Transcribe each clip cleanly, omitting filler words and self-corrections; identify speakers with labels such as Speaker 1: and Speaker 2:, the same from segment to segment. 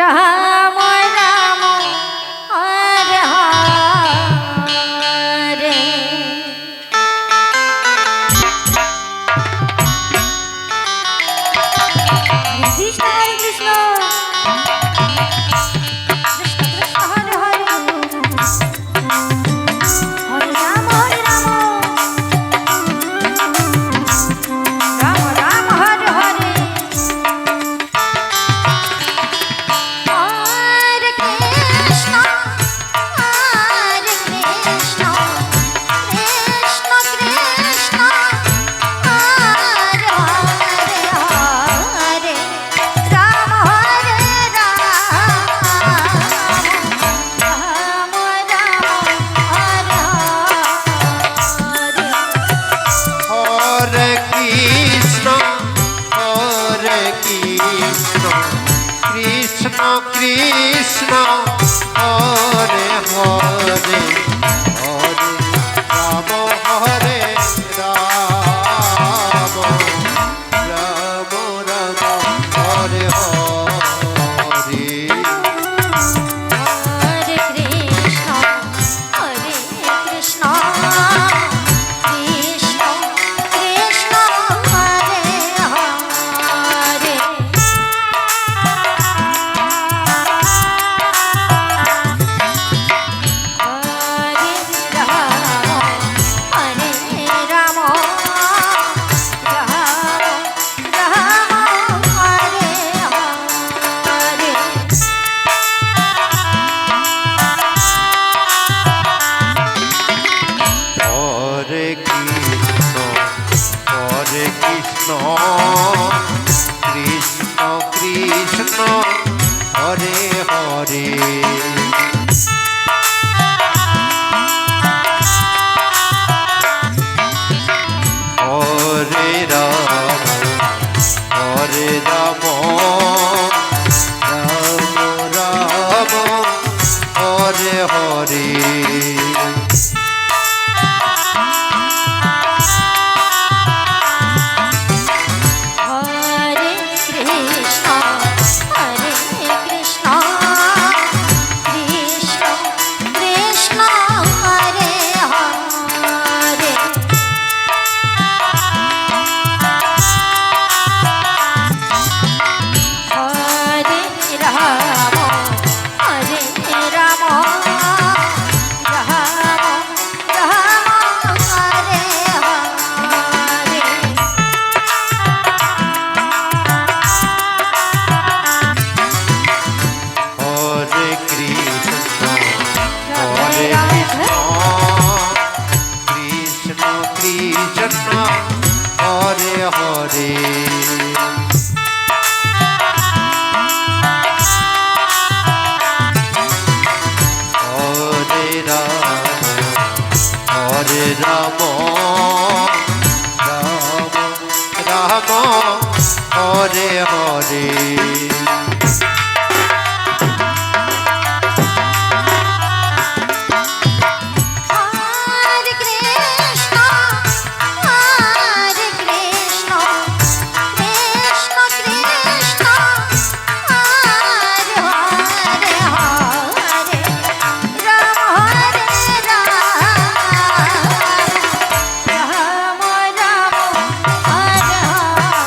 Speaker 1: Ram Ram Hare Hare. Krishna Hare Krishna, Krishna Krishna Hare Hare, Hare Ram Ram Ram Hare Hare. Hare Krishna Krishna Krishna Hare Hare Hare, Ram Hare Ram Ram Ram Hare Hare.
Speaker 2: Hare Krishna Krishna Krishna Hare Hare, Hare Ram Hare Ram, Ram Ram Hare Hare.
Speaker 1: Hare Krishna Krishna Krishna Hare Hare. Hare Ram Ram Hare Hare.
Speaker 2: Hare Krishna Krishna Krishna Hare Hare. Hare Ram Ram Ram Hare Hare.
Speaker 1: Hare Krishna Krishna Krishna Hare Hare. Hare Ram Ram Hare Hare.
Speaker 2: Hare Krishna Krishna Krishna Hare Hare. Hare Ram Ram Hare Hare.
Speaker 1: Hare Krishna Krishna Krishna Krishna Hare Hare Hare, Ram Hare Ram Ram Ram Hare Hare.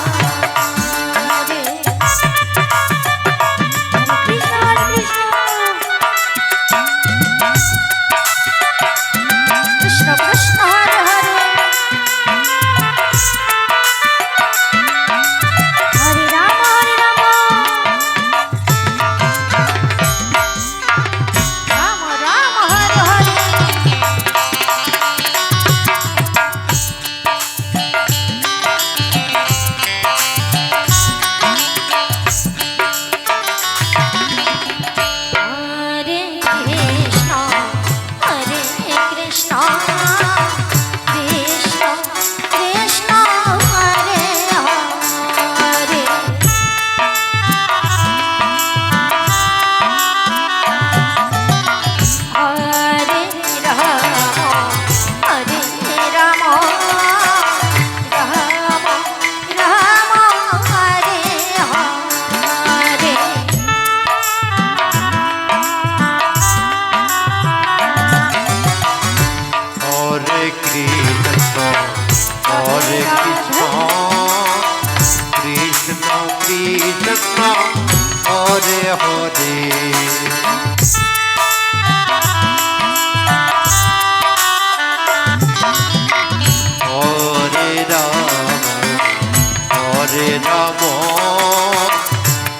Speaker 2: Hare Ram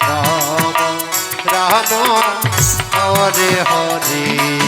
Speaker 2: Ram Ram Hare Hare